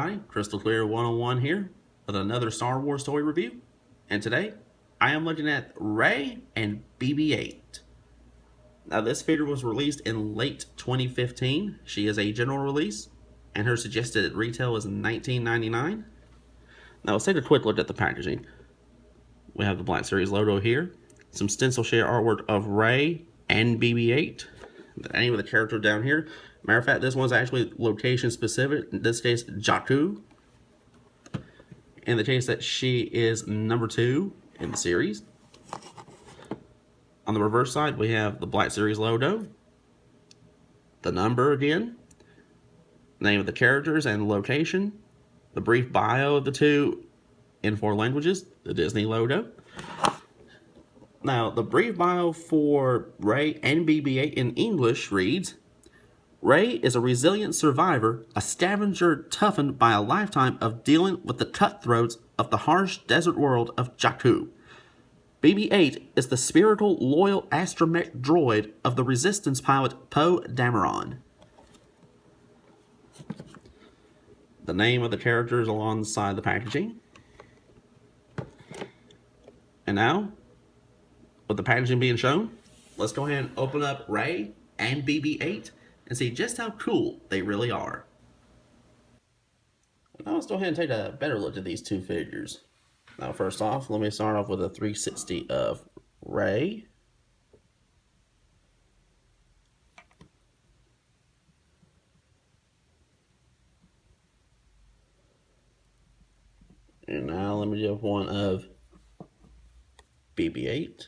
everybody, Crystal Clear 101 here with another Star Wars toy review. And today, I am looking at Rey and BB-8. Now, this figure was released in late 2015. She is a general release, and her suggested retail is $19.99. Now, let's take a quick look at the packaging. We have the Black Series logo here, some stencil shade artwork of Rey and BB-8. The name of the character down here. Matter of fact, this one's actually location specific. In this case, Jakku. In the case that she is number 2 in the series. On the reverse side, we have the Black Series logo. The number again. Name of the characters and location. The brief bio of the two in 4 languages. The Disney logo. Now, the brief bio for Rey and BB-8 in English reads, Rey is a resilient survivor, a scavenger toughened by a lifetime of dealing with the cutthroats of the harsh desert world of Jakku. BB-8 is the spiritual, loyal astromech droid of the Resistance pilot Poe Dameron. The name of the characters alongside the packaging. And now, with the packaging being shown, let's go ahead and open up Rey and BB-8 and see just how cool they really are. Now let's go ahead and take a better look at these two figures. Now first off, let me start off with a 360 of Rey. And now let me give one of BB-8.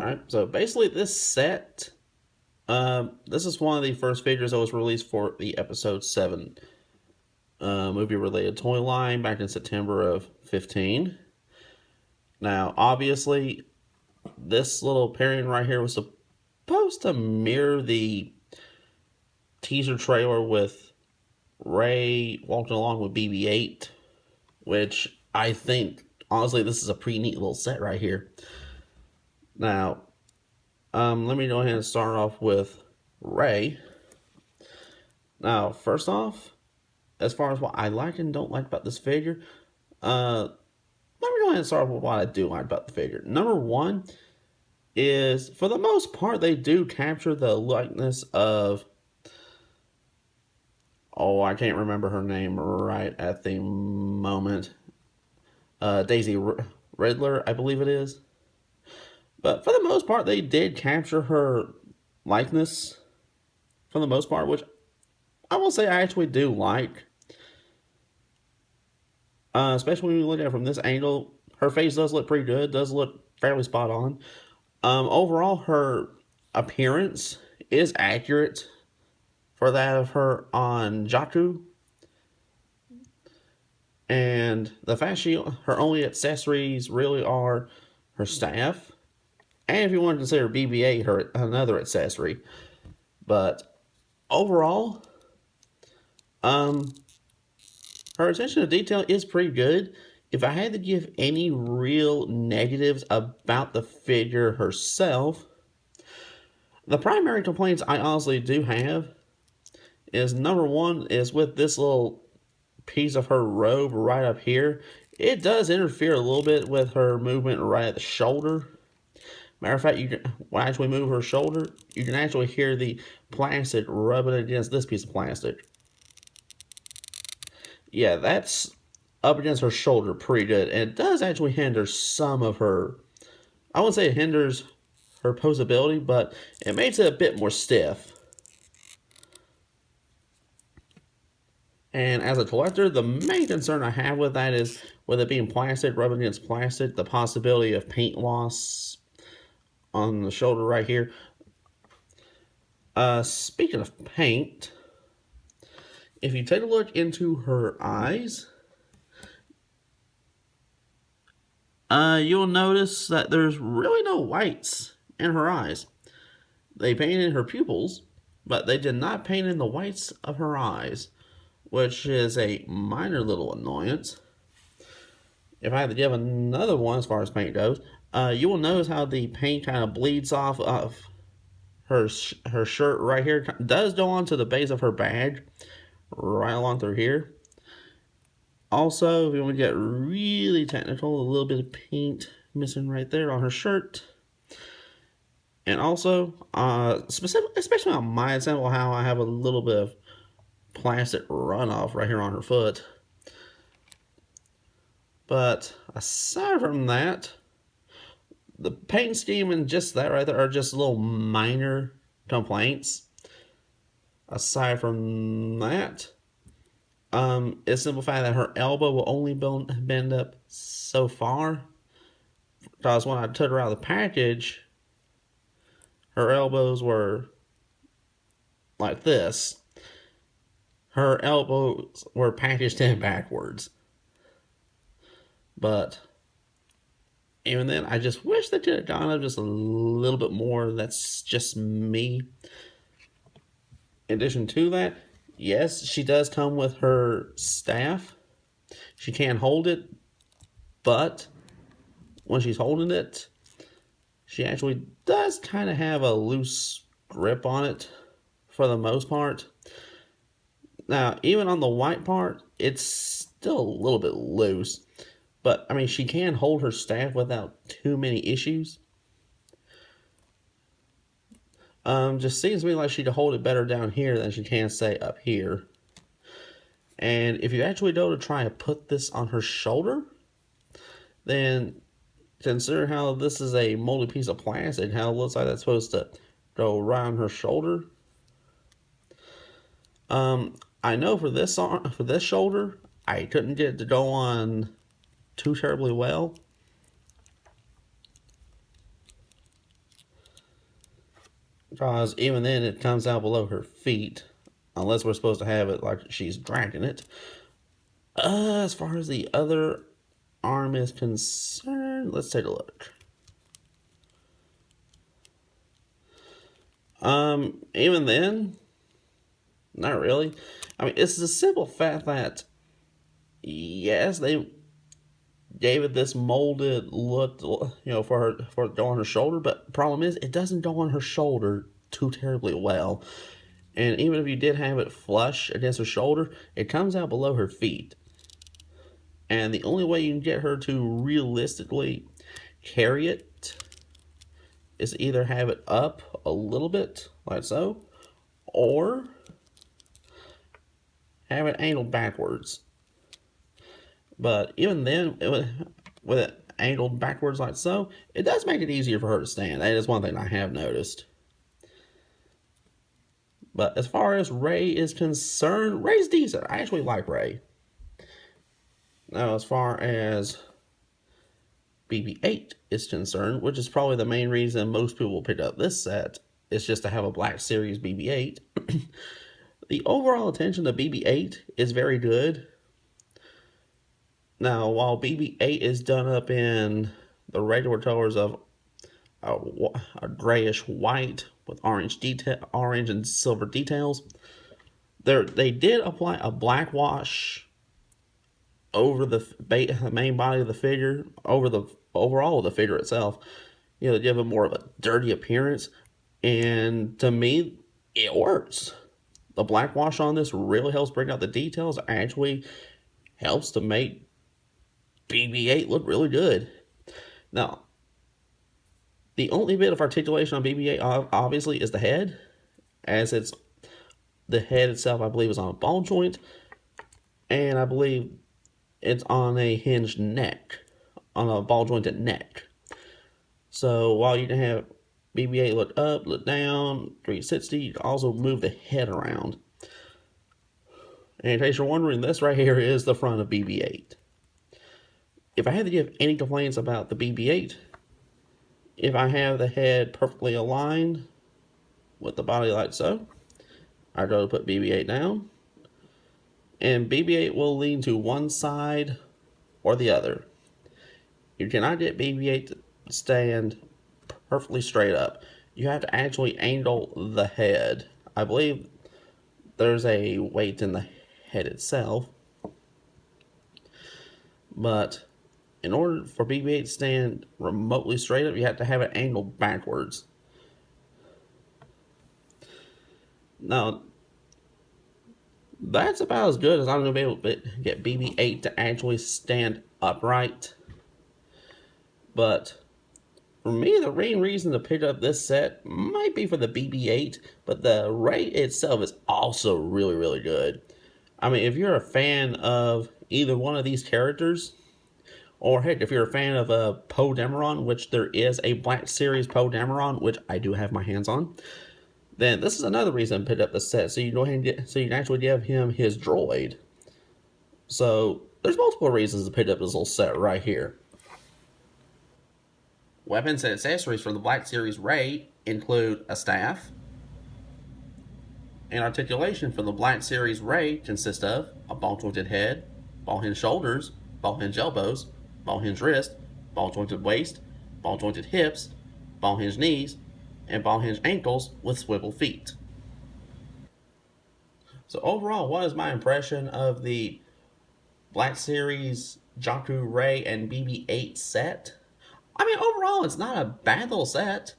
Alright, so basically this set, this is one of the first figures that was released for the Episode 7 movie-related toy line back in September of 15. Now, obviously, this little pairing right here was supposed to mirror the teaser trailer with Rey walking along with BB-8, which I think, honestly, this is a pretty neat little set right here. Now, let me go ahead and start off with Rey. Now, first off, as far as what I like and don't like about this figure, let me go ahead and start off with what I do like about the figure. Number one is, for the most part, they do capture the likeness of, I can't remember her name right at the moment. Daisy Ridler, I believe it is. But for the most part, they did capture her likeness, for the most part, which I will say I actually do like. Especially when you look at it from this angle, her face does look pretty good, does look fairly spot on. Overall, her appearance is accurate for that of her on Jakku. And the fact her only accessories really are her staff. And if you want to consider BB-8 her another accessory. But overall, her attention to detail is pretty good. If I had to give any real negatives about the figure herself, the primary complaints I honestly do have is, number one, is with this little piece of her robe right up here. It does interfere a little bit with her movement right at the shoulder. Matter of fact, when I actually move her shoulder, you can actually hear the plastic rubbing against this piece of plastic. Yeah, that's up against her shoulder pretty good. And it does actually hinder some of her, I wouldn't say it hinders her posability, but it makes it a bit more stiff. And as a collector, the main concern I have with that is, with it being plastic, rubbing against plastic, the possibility of paint loss on the shoulder right here. Speaking of paint, if you take a look into her eyes, you'll notice that there's really no whites in her eyes. They painted her pupils, but they did not paint in the whites of her eyes, which is a minor little annoyance. If I had to give another one as far as paint goes, you will notice how the paint kind of bleeds off of her shirt right here does go onto the base of her badge, right along through here. Also, if you want to get really technical, a little bit of paint missing right there on her shirt. And also, especially on my example, how I have a little bit of plastic runoff right here on her foot. But aside from that, the paint scheme and just that right there are just little minor complaints. Aside from that, it's the simple fact that her elbow will only bend up so far. Because when I took her out of the package, her elbows were like this. Her elbows were packaged in backwards. But even then, I just wish they could have gone up just a little bit more. That's just me. In addition to that, yes, she does come with her staff. She can hold it, but when she's holding it, she actually does kind of have a loose grip on it for the most part. Now, even on the white part, it's still a little bit loose. But, I mean, she can hold her staff without too many issues. Just seems to me like she can hold it better down here than she can, say, up here. And if you actually go to try to put this on her shoulder, then consider how this is a molded piece of plastic, how it looks like that's supposed to go around her shoulder. I know for this shoulder, I couldn't get it to go on too terribly well. Because even then, it comes out below her feet, unless we're supposed to have it like she's dragging it. As far as the other arm is concerned, let's take a look. Even then, not really. I mean, it's the simple fact that, yes, they gave it this molded look, for it to go on her shoulder, but the problem is, it doesn't go on her shoulder too terribly well. And even if you did have it flush against her shoulder, it comes out below her feet. And the only way you can get her to realistically carry it is to either have it up a little bit, like so, or have it angled backwards. But even then, with it angled backwards like so, it does make it easier for her to stand. That is one thing I have noticed. But as far as Ray is concerned, Ray's decent. I actually like Ray. Now, as far as BB-8 is concerned, which is probably the main reason most people pick up this set, is just to have a Black Series BB-8. The overall attention to BB-8 is very good. Now, while BB-8 is done up in the regular colors of a grayish white with orange and silver details, they did apply a black wash over the main body of the figure, over the overall of the figure itself, to give it more of a dirty appearance. And to me, it works. The black wash on this really helps bring out the details. Actually helps to make BB-8 look really good. Now, the only bit of articulation on BB-8 obviously is the head, as the head itself, I believe, is on a ball joint, and I believe it's on a hinged neck, on a ball jointed neck. So while you can have BB-8 look up, look down, 360, you can also move the head around. And in case you're wondering, this right here is the front of BB-8. If I had to give any complaints about the BB-8, if I have the head perfectly aligned with the body like so, I go to put BB-8 down, and BB-8 will lean to one side or the other. You cannot get BB-8 to stand perfectly straight up. You have to actually angle the head. I believe there's a weight in the head itself, but in order for BB-8 to stand remotely straight up, you have to have it angled backwards. Now, that's about as good as I'm going to be able to get BB-8 to actually stand upright. But for me, the main reason to pick up this set might be for the BB-8, but the Ray itself is also really, really good. I mean, if you're a fan of either one of these characters, or heck, if you're a fan of a Poe Dameron, which there is a Black Series Poe Dameron, which I do have my hands on, then this is another reason to pick up the set. So you go ahead and so you can actually give him his droid. So there's multiple reasons to pick up this little set right here. Weapons and accessories for the Black Series Ray include a staff. And articulation for the Black Series Ray consists of a ball-jointed head, ball-hinged shoulders, ball-hinged elbows, ball-hinged wrist, ball-jointed waist, ball-jointed hips, ball-hinged knees, and ball-hinged ankles with swivel feet. So overall, what is my impression of the Black Series Jakku Ray and BB-8 set? I mean, overall, it's not a bad little set.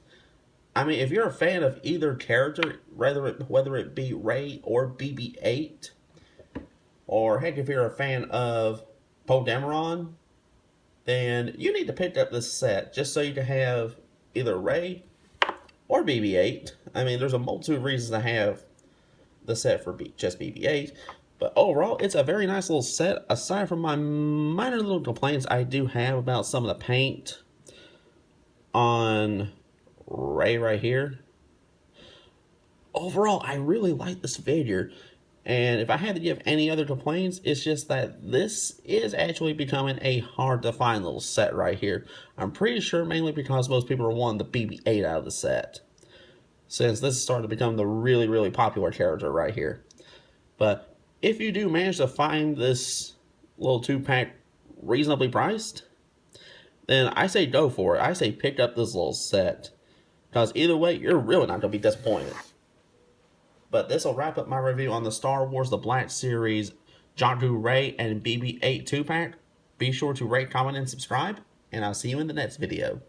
I mean, if you're a fan of either character, whether it be Ray or BB-8, or heck, if you're a fan of Poe Dameron, then you need to pick up this set just so you can have either Ray or BB-8. I mean, there's a multitude of reasons to have the set for just BB-8. But overall, it's a very nice little set. Aside from my minor little complaints I do have about some of the paint on Ray right here. Overall, I really like this figure. And if I had to give any other complaints, it's just that this is actually becoming a hard to find little set right here. I'm pretty sure mainly because most people are wanting the BB-8 out of the set, since this is starting to become the really, really popular character right here. But if you do manage to find this little 2-pack reasonably priced, then I say go for it. I say pick up this little set, because either way, you're really not going to be disappointed. But this will wrap up my review on the Star Wars The Black Series Jakku Ray and BB-8 2-pack. Be sure to rate, comment, and subscribe, and I'll see you in the next video.